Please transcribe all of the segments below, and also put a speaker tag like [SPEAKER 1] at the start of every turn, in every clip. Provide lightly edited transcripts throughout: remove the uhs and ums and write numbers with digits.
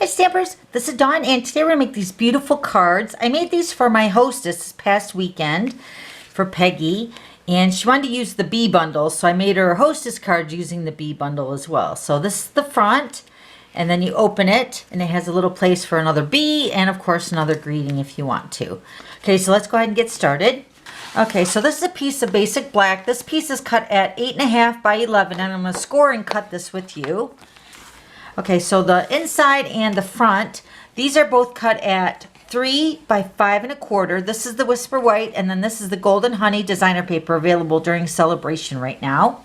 [SPEAKER 1] Hi Stampers, this is Dawn and today we're going to make these beautiful cards. I made these for my hostess this past weekend for Peggy, and she wanted to use the bee bundle, so I made her a hostess card using the bee bundle as well. So this is the front, and then you open it and it has a little place for another bee and of course another greeting if you want to. Okay, so let's go ahead and get started. Okay, so this is a piece of basic black. This piece is cut at 8.5 by 11 and I'm going to score and cut this with you. Okay, so the inside and the front, these are both cut at 3 by 5 1/4. This is the Whisper White, and then this is the Golden Honey designer paper available during Sale-a-Bration right now.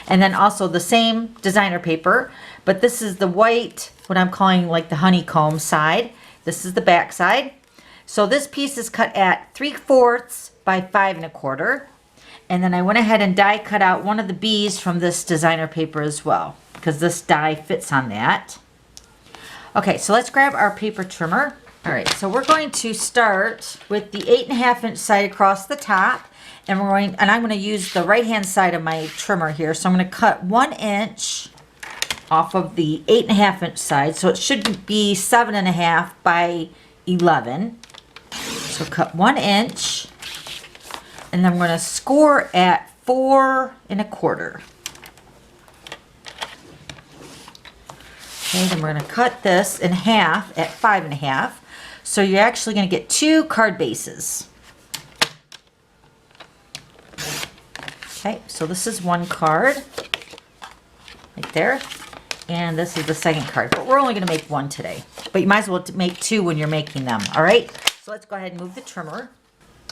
[SPEAKER 1] And then also the same designer paper, but this is the white, what I'm calling like the honeycomb side. This is the back side. So this piece is cut at 3/4 by 5 1/4. And then I went ahead and die cut out one of the bees from this designer paper as well, because this die fits on that. Okay, so let's grab our paper trimmer. All right, so we're going to start with the 8.5 inch side across the top, and I'm going to use the right hand side of my trimmer here. So I'm going to cut 1 inch off of the 8.5 inch side, so it should be 7.5 by 11. So cut 1 inch. And then I'm going to score at 4 1/4. Okay, then we're going to cut this in half at 5 1/2. So you're actually going to get 2 card bases. Okay, so this is one card right there. And this is the second card. But we're only going to make one today. But you might as well make 2 when you're making them. All right, so let's go ahead and move the trimmer.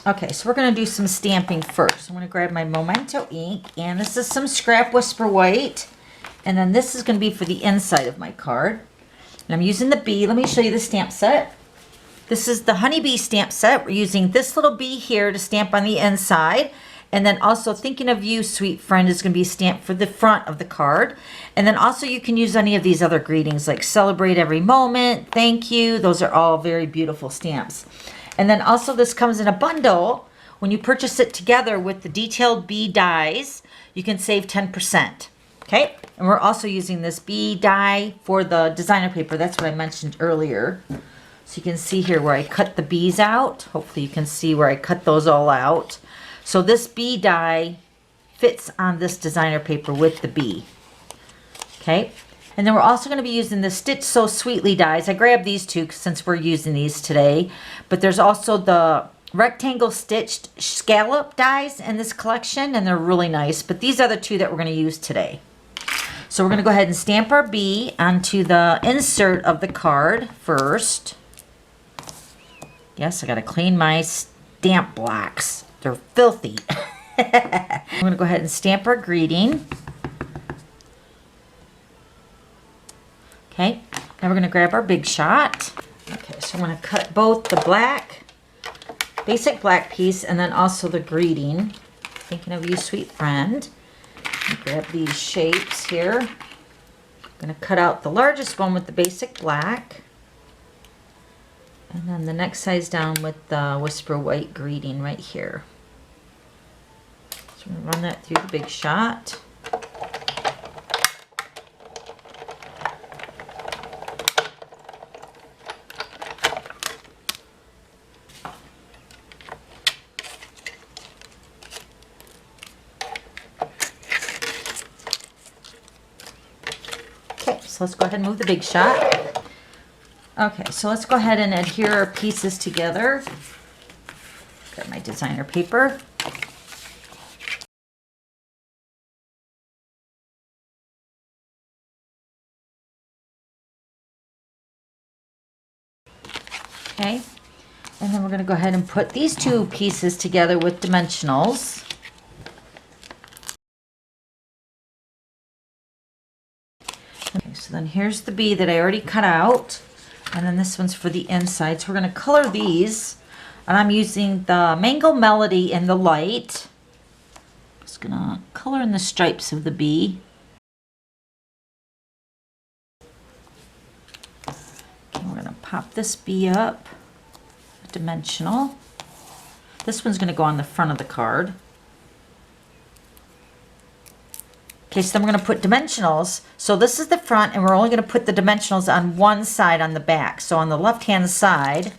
[SPEAKER 1] Okay, so we're going to do some stamping first. I'm going to grab my Memento ink, and this is some scrap Whisper White. And then this is going to be for the inside of my card. And I'm using the bee. Let me show you the stamp set. This is the honeybee stamp set. We're using this little bee here to stamp on the inside. And then also Thinking of You, Sweet Friend is going to be stamped for the front of the card. And then also you can use any of these other greetings like Celebrate Every Moment, Thank You. Those are all very beautiful stamps. And then also this comes in a bundle. When you purchase it together with the detailed bee dies, you can save 10%. Okay, and we're also using this bee die for the designer paper. That's what I mentioned earlier. So you can see here where I cut the bees out. Hopefully you can see where I cut those all out. So this bee die fits on this designer paper with the bee. Okay. And then we're also going to be using the Stitch So Sweetly dies. I grabbed these two since we're using these today. But there's also the rectangle stitched scallop dies in this collection, and they're really nice. But these are the 2 that we're going to use today. So we're going to go ahead and stamp our bee onto the insert of the card first. Yes, I got to clean my stamp blocks. They're filthy. I'm going to go ahead and stamp our greeting. Okay, now we're going to grab our Big Shot. Okay, so I'm going to cut both the black, basic black piece, and then also the greeting. Thinking of You, Sweet Friend. Grab these shapes here. I'm going to cut out the largest one with the basic black. And then the next size down with the Whisper White greeting right here. So I'm going to run that through the Big Shot. So let's go ahead and move the Big Shot. Okay, so let's go ahead and adhere our pieces together. Got my designer paper. Okay, and then we're going to go ahead and put these 2 pieces together with dimensionals. Okay, so then here's the bee that I already cut out, and then this one's for the inside. So we're going to color these, and I'm using the Mango Melody in the light. Just going to color in the stripes of the bee. Okay, we're going to pop this bee up, dimensional. This one's going to go on the front of the card. Okay, so then we're going to put dimensionals. So this is the front, and we're only going to put the dimensionals on one side on the back. So on the left-hand side,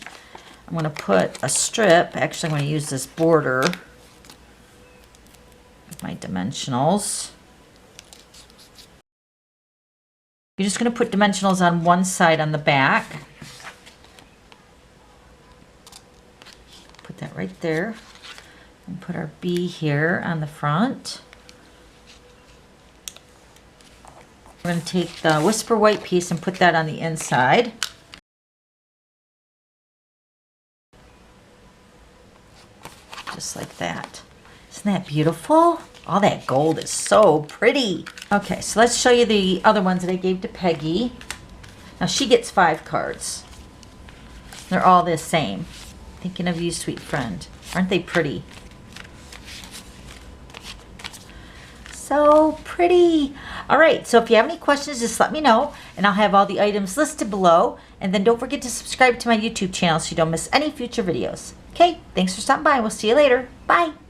[SPEAKER 1] I'm going to put a strip. Actually, I'm going to use this border with my dimensionals. You're just going to put dimensionals on one side on the back. Put that right there. And put our B here on the front. We're going to take the Whisper White piece and put that on the inside. Just like that. Isn't that beautiful? All that gold is so pretty. Okay, so let's show you the other ones that I gave to Peggy. Now she gets 5 cards. They're all the same. Thinking of you, sweet friend. Aren't they pretty? So pretty. All right, so if you have any questions, just let me know, and I'll have all the items listed below. And then don't forget to subscribe to my YouTube channel so you don't miss any future videos. Okay, thanks for stopping by. We'll see you later. Bye.